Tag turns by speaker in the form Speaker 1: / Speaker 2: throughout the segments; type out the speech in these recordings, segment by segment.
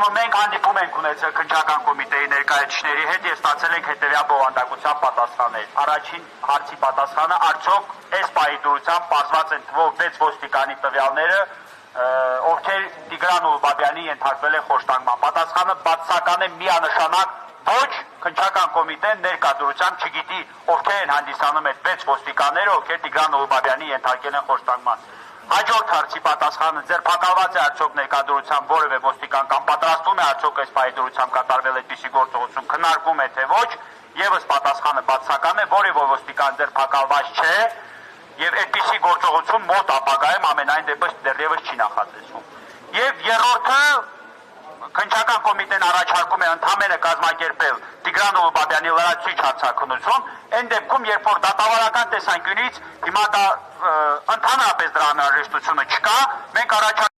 Speaker 1: ուրեմն մենք հանդիպում ենք ունեցել քննչական կոմիտեի ներկայացուցիչների հետ եւ ստացել ենք հետեւյալ բովանդակության պատասխաններ։ Առաջին հարցի պատասխանը արդյոք այս պահի դուրսությամբ պարզված են թվով 6 ոստիկանի տվյալները, ովքեր Տիգրան Ուլուբաբյանի ենթարկվել են խոշտանգման։ Պատասխանը բացասական է միանշանակ ոչ, քննչական կոմիտեն ներկայությամբ չգիտի ովքեր են հանդիսանում այդ 6 ոստիկանները, ովքեր Տիգրան Ուլուբաբյանի ենթարկել են խոշտանգման։ Հաջորդ հարցի պատասխանը ձերբակալված է արդյոք ներկայությամբ որևէ ոստիկան կամ պատրաստվում է արդյոք այս պահի դուրսությամբ կատարվել այդպիսի գործողություն, քննարկում է թե ոչ, եւս պատասխանը բացասական է, որևէ ոստիկան ձերբակալված չէ եւ այդպիսի գործողություն մոտ ապագայում ամենայն դեպս դեռևս չի նախատեսվում։ Եվ երրորդը քննչական կոմիտեն առաջարկում է ընդհանրապես կազմակերպել Տիգրան Ուլուբաբյանի լրացուցիչ հարցաքննություն, այն դեպքում, երբ որ դատավարական տեսանկյունից հիմա դա ընդհանրապես դրա անհրաժեշտությունը չկա, մենք առաջարկում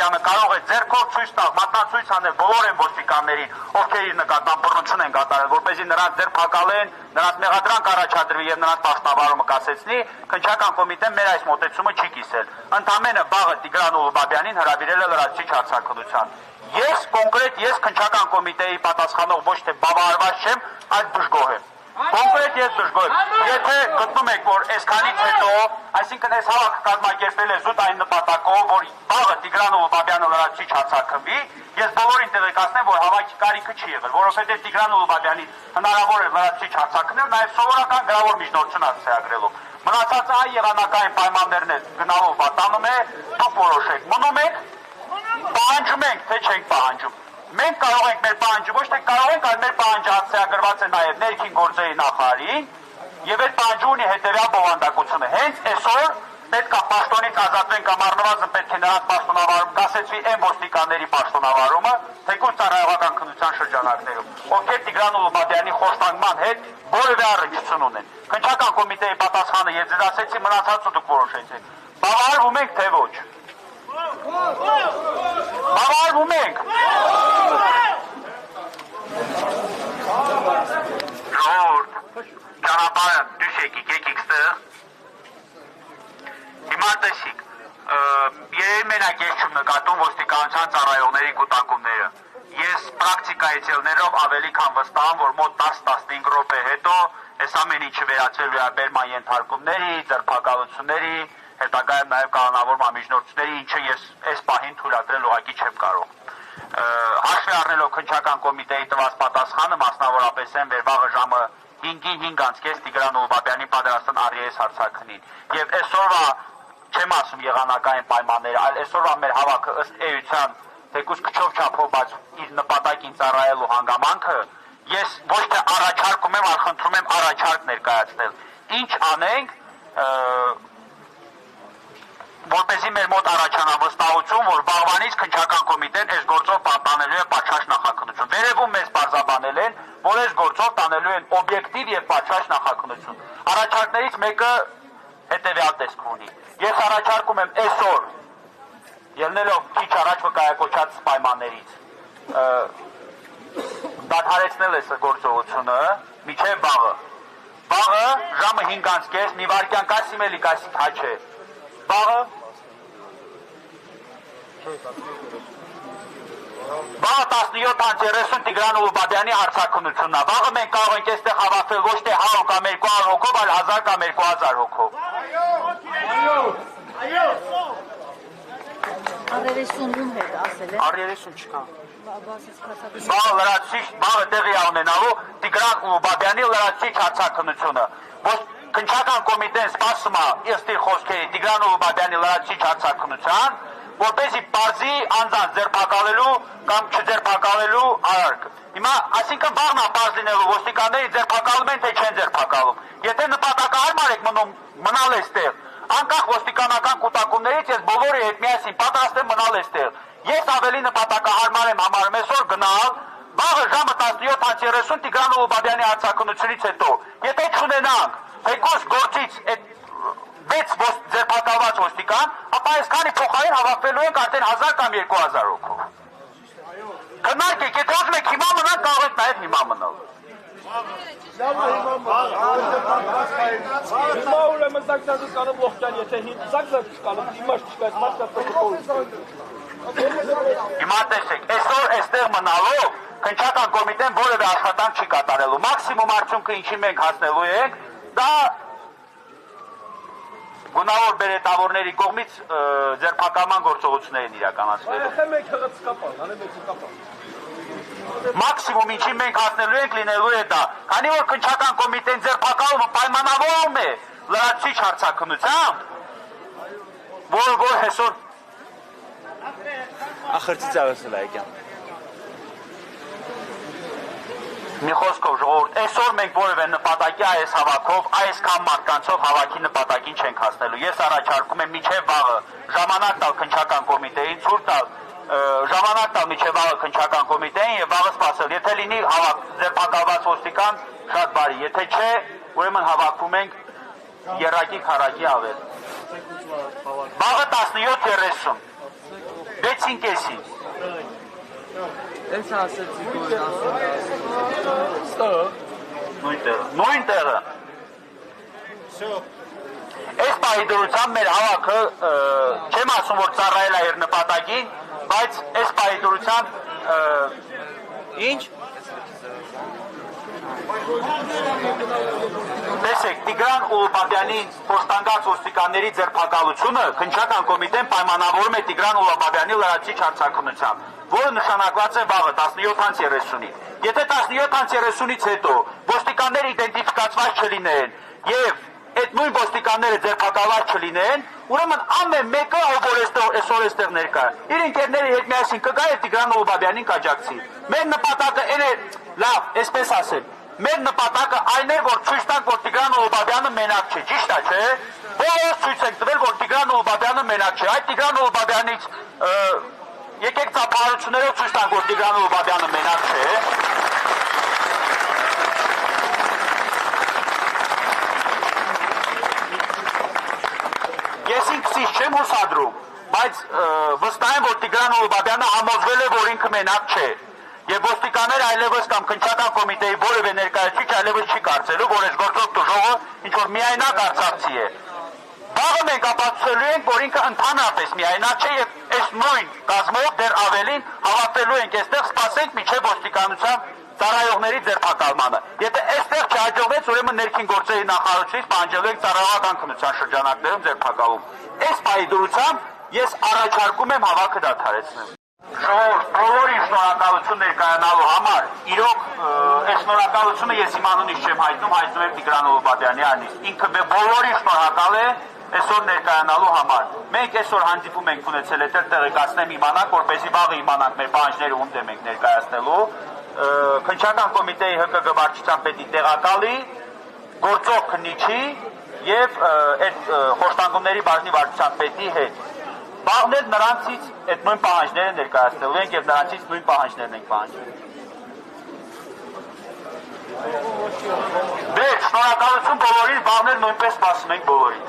Speaker 1: կարող է ձեռքով ցույց տալ, մատնացույց անել բոլոր այն ոստիկաններին, ովքեր իր նկատմամբ բռնություն են կատարել, որպեսզի նրանց ձերբակալեն, նրանց մեղադրանք առաջադրվի եւ նրանց պաշտպանումը կասեցնի, քննչական կոմիտեն մեր այս մոտեցումը չի կիսել։ Ընդամենը վաղը Տիգրան Ուլուբաբյանին հրավիրել է լրացուցիչ հարցաքննության։ Ես քննչական կոմիտեի պատասխանող ոչ թե բավարարված չեմ, այլ դժգոհ եմ։ Կոնկրետ ես դժգոհ եմ։ Եթե գտնում եք, որ այսքանից հետո, այսինքն այս հավաքը կազմակերպվել է զուտ այն նպատակով, որ վաղը Տիգրան Ուլուբաբյանը լրացուցիչ հարցաքննվի, ես բոլորին տեղեկացնեմ, որ հավաքի կարիքը չի եղել, որովհետև Տիգրան Ուլուբաբյանի հնարավոր է լրացուցիչ հարցաքննել նաև սովորական գրավոր միջնորդություն հասցեագրելով։ Մնացածը այ եղանակային պայմաններն է գնալով վատանում է, դուք որոշեք, մնում եք, պահանջում ենք, թե չենք պահանջում։ Մենք կարող ենք մեր պահանջը, ոչ թե կարող ենք, այլ մեր պահանջը հասցեագրված է նաև ներքին գործերի նախարարին եւ այդ պահանջը ունի հետեւյալ բովանդակությունը։ Հենց այսօր պետք է պաշտոնից ազատվեն կամ առնվազն պետք է նրանց պաշտոնավարում կասեցվի այն ոստիկանների պաշտոնավարումը, թեկուզ ծառայողական քննության շրջանակներում, ովքեր Տիգրան Ուլուբաբյանի խոշտանգման հետ որևէ առնչություն ունեն։ Քննչական կոմիտեի պատասխանը ես ձեզ ասեցի, մնացածը դուք որոշեցեք։ Բավարարվում եք թե ոչ։ Բավարարվում եք։ Ժողովուրդ, ճանապարհը դուշեք եկեք ստեղ։ Հիմա տեսիք, երբ մենակ ես չեմ նկատում ոստիկանության ծառայողների կուտակումները։ Ես պրակտիկայից ելներով ավելի քան վստահ եմ, որ մոտ 10-15 րոպե հետո այս ամեն ինչը վերածվելու է բերման ենթարկումների, ձերբակալությունների, հետագայում նաև կանոնավորման միջնորդությունների, ինչը ես այս պահին թույլատրել ուղղակի չեմ կարող։ Հաշվի առնելով քննչական կոմիտեի տված պատասխանը, մասնավորապես այն վաղը ժամը 5-ին 5:05 Տիգրան Ուլուբաբյանի պատրաստան RES հարցաքննին։ Եվ այսօրվա չեմ ասում եղանակային պայմանները, այլ այսօրվա մեր հավաքը ըստ էության թեկուզ քչով չափով, բայց իր նպատակին ծառայելու հանգամանքը, ես ոչ թե առաջարկում եմ, այլ խնդրում եմ առաջարկ ներկայացնել։ Ինչ անենք, որպեսզի մեր մոտ առաջանա վստահություն, որ վաղվանից քննչական կոմիտեն այս գործով տանելու է պատշաճ նախաքննություն։ Վերևում մեզ պարզաբանել են, որ այս գործով տանելու են օբյեկտիվ եւ պատշաճ նախաքննություն։ Առաջարկներից մեկը հետեւյալ տեսք ունի։ Ես առաջարկում եմ այսօր, ելնելով քիչ առաջ վկայակոչած պայմաններից, դադարեցնել այս գործողությունը մինչև վաղը։ Վաղը ժամը 5:05 մի վայրկյան կասիմ էլի կասի հաչե։ Վաղը Վաղը 17:30 Տիգրան Ուլուբաբյանի հարցաքննությունն է։ Վաղը մենք կարող ենք այստեղ հավաքվել ոչ թե 100 կամ 200 հոգով, այլ 1000 կամ 2000 հոգով։ Այո։
Speaker 2: R30-ում հետ ասել է։
Speaker 1: R30 չկա։ Վաղը լրացուցիչ, վաղը տեղի ունենալու Տիգրան Ուլուբաբյանի լրացուցիչ հարցաքննությունը։ Քննչական կոմիտեն սպասում է ըստ իր խոսքերի Տիգրան Ուլուբաբյանի լրացուցիչ հարցաքննության, որպեսզի պարզի անձանց ձերբակալելու կամ չձերբակալելու արարքը։ Հիմա, այսինքն վաղն է պարզ լինելու ոստիկանների ձերբակալում են թե չեն ձերբակալում։ Եթե նպատակահարմար եք մնալ այստեղ, անկախ ոստիկանական կուտակումներից ես բոլորի հետ միասին պատրաստ եմ մնալ այստեղ։ Ես ավելի նպատակահարմար եմ համարում այսօր գնալ վաղը ժամը 17:30 Տիգրան Ուլուբաբյանի հարցաքննությունից հետո։ Եթե չունենանք թեկուզ գործից այդ 6 ձերբակալված ոստիկան, ապա այսքանի փոխարեն հավաքվելու ենք արդեն 1000 կամ 2000 հոգով։ Քննարկեք, եթե ուզում եք հիմա մնալ, կարող եք նաև հիմա մնալ։
Speaker 3: Հիմա ուրեմն զակցած կանեմ ողջան, եթե զակցած կանեմ, իմաստ չկա, մասնա պրոտոկոլ։
Speaker 1: Հիմա տեսեք, այսօր այստեղ մնալով քննչական կոմիտեն որևէ աշխատանք չի կատարելու։ Մաքսիմում արդյունքը ինչի մենք հասնելու ենք, դա գունավոր բերետավորների կողմից ձերբակալման գործողություններ են իրականացվելու։ Մաքսիմում ինչի մենք հասնելու ենք լինելու է դա, քանի որ քննչական կոմիտեն ձերբակալումը պայմանավորում է լրացուցիչ հարցաքննությամբ, որ այսօր
Speaker 3: Ախրծիծավեսել այգյան։
Speaker 1: Մի խոսքով ժողովուրդ, այսօր մենք որևէ նպատակի այս հավաքով, այսքան մարդկանցով հավաքի նպատակին չենք հասնելու։ Ես առաջարկում եմ միջև վաղը ժամանակ տալ քննչական կոմիտեին, ցույց տալ ժամանակ տալ միջև վաղը քննչական կոմիտեին եւ վաղը սպասել։ Եթե լինի հավաք ձերբակալված ոստիկան, շատ բարի, եթե չէ, ուրեմն հավաքվում ենք երակի քարակի ավել։ Վաղը 17:30 6:30
Speaker 3: Ես ասեցի գույն ասում։
Speaker 1: Նույն տեղը։ Այս պահի դրությամբ մեր հավաքը չեմ ասում, որ ծառայել է իր նպատակին, բայց այս պահի դրությամբ
Speaker 3: Ինչ։
Speaker 1: տեսեք, Տիգրան Ուլուբաբյանի փոստանգած ոստիկանների ձերբակալությունը քննչական կոմիտեն պայմանավորում է Տիգրան Ուլուբաբյանի լրացուցիչ հարցաքննությամբ, որը նշանակված է վաղը 17:30-ին։ Եթե 17:30-ից հետո ոստիկանները իդենտիֆիկացված չլինեն եւ այդ նույն ոստիկանները ձերբակալված չլինեն, ուրեմն ամեն մեկը, ով որ այսօր այստեղ ներկա է, իր ընկերների հետ միասին կգա եւ Տիգրան Ուլուբաբյանին կաջակցի։ Մեր նպատակը այն է, լավ, այսպես ասել, մեր նպատակը այն է, որ ցույց տանք, որ Տիգրան Ուլուբաբյանը մենակ չէ, ճիշտ է, չէ՞։ Բոլորս ցույց ենք տվել, որ Տիգրան Ուլուբաբյանը մենակ չէ։ Այդ Տիգրան Ուլուբաբյանից եկեք ծափահարություններով ցույց տանք, որ Տիգրան Ուլուբաբյանը մենակ չէ։ Ես ինքսից չեմ հուսադրում, բայց վստահ եմ, որ Տիգրան Ուլուբաբյանը համոզվել է, որ ինքը մենակ չէ։ Եվ ոստիկանները այլևս կամ քննչական կոմիտեի որևէ ներկայացուցիչ այլևս չի կարծելու, որ այս գործող տուժողը ինչ-որ միայնակ արցախցի է։ Վաղը մենք ապացուցելու ենք, որ ինքը ընդհանրապես միայնակ չէ եւ այս նույն կազմով դեռ ավելին հավաքվելու ենք այստեղ, սպասենք մինչեւ ոստիկանության ծառայողների ձերբակալմանը։ Եթե այստեղ չհաջողվեց, ուրեմն ներքին գործերի նախարարությունից պահանջելու ենք ծառայողական քննության շրջանակներում ձերբակալում։ Այս պահի դրությամբ ես առաջարկում եմ հավաքը դադարեցնել։ Ժողովուրդ, բոլորին շնորհակալություն ներկայանալու համար, իրոք այս շնորհակալությունը ես իմ անունից չեմ հայտնում, հայտնում եմ Տիգրան Ուլուբաբյանի անունից։ Ինքը բոլորին շնորհակալ է այսօր ներկայանալու համար։ Մենք այսօր հանդիպում ենք ունեցել այդտեղ տեղեկացնեմ իմանանք, որպեսզի վաղը իմանանք մեր պահանջները ում դեմ ենք ներկայացնելու։ Քննչական կոմիտեի ՀԿԳ վարչության պետի տեղակալի, գործող քննիչի եւ այդ խոշտանգումների բաժնի վարչության պետի հետ։ Բաղնել նրանցից այդ նույն պահանջները ներկայացնելու ենք եւ նրանցից նույն պահանջներն ենք պահանջել։ Դե, շնորհակալություն բոլորին, բաղնել նույնպես սպասում ենք բոլորին։